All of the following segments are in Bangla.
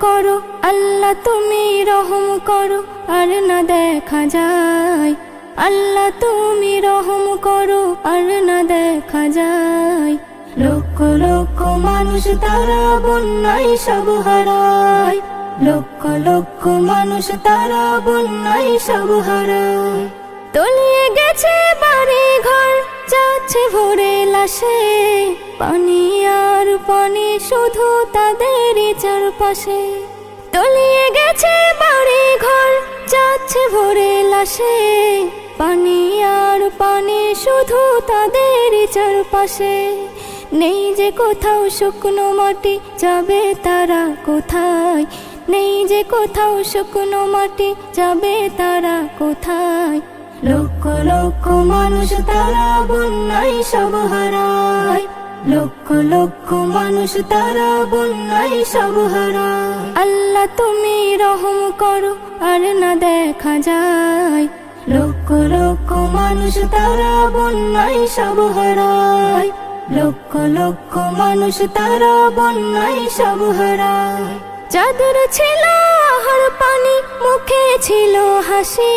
করো আল্লাহ তুমি রহম করো আর না দেখা যায়। আল্লাহ তুমি রহম করো আর না দেখা যায়। লক্ষ লক্ষ মানুষ তারা বন্যায় সব হারায়। লক্ষ লক্ষ মানুষ তারা বন্যায় সব হারায়। তলিয়ে গেছে বাড়ি ঘর যাচ্ছে ভরে লাশে। পানি আর পানি শুধু তাদেরই চারপাশে। তলিয়ে গেছে বাড়ি ঘর যাচ্ছে ভরে লাশে। পানি আর পানি শুধু তাদেরই চারপাশে। নেই যে কোথাও শুকনো মাটি যাবে তারা কোথায়। নেই যে কোথাও শুকনো মাটি যাবে তারা কোথায়। লক্ষ লক্ষ মানুষ তারা বন্যায় সব হারায়। লক্ষ লক্ষ মানুষ তারা বন্যায় সব হারায়। আল্লাহ তুমি রহম করো আর না দেখা যায়। লক্ষ লক্ষ মানুষ তারা বন্যায় সব হারায়। লক্ষ লক্ষ মানুষ তারা বন্যায় সব হারায়। যাদের ছিল আহার পানি মুখে ছিল হাসি,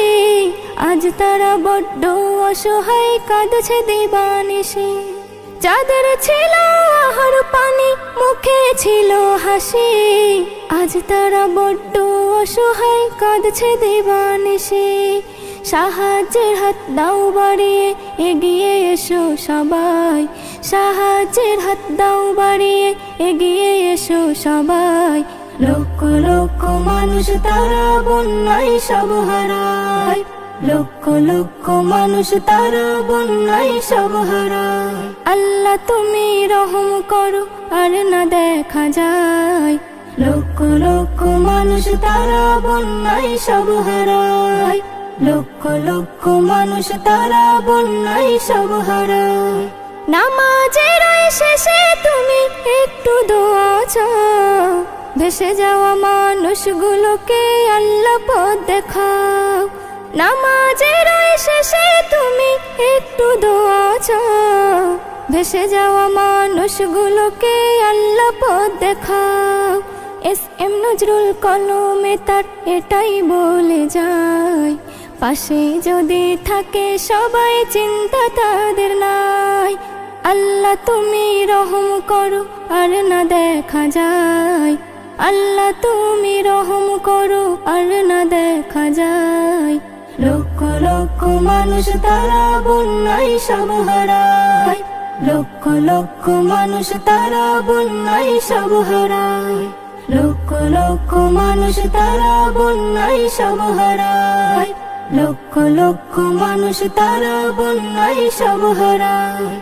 আজ তারা বড্ড অসহায় কাঁদছে দিবানিশি। যাদের ছিল আহার পানি মুখে ছিল হাসি, আজ তারা বড্ড অসহায় কাঁদছে দিবানিশি। সাহায্যের হাত দাও বাড়িয়ে এগিয়ে এসো সবাই। সাহায্যের হাত দাও বাড়িয়ে এগিয়ে এসো সবাই। লক্ষ লক্ষ মানুষ তারা বন্যায় সব হারায়। লক্ষ লক্ষ মানুষ তারা বন্যায় সব হারায়। আল্লাহ তুমি রহম করো আর না দেখা যায়। লক্ষ লক্ষ মানুষ তারা বন্যায় সব হারায়। লক্ষ লক্ষ মানুষ তারা বন্যায় সব হারায়। নামাজের শেষে তুমি একটু দোয়া চাও। ভেসে যাওয়া মানুষগুলোকে আল্লাহ পথ দেখাও। নামাজের শেষে তুমি একটু দোয়া চাও। ভেসে যাওয়া মানুষগুলোকে আল্লাহ পথ দেখাও। এস.এম. নজরুল কলমে তার এটাই বলে যায়। পাশে যদি থাকে সবাই চিন্তা তাদের নাই। আল্লাহ তুমি রহম করো আর না দেখা যায়। আল্লাহ তুমি রহম করো আর না দেখা যায়। লক্ষ লক্ষ মানুষ তারা বন্যায় সব হারায়। লক্ষ লক্ষ মানুষ তারা বন্যায় সব হারায়। লক্ষ লক্ষ মানুষ তারা বন্যায় সব হারায়। লক্ষ লক্ষ মানুষ তারা বন্যায় সব হারায়।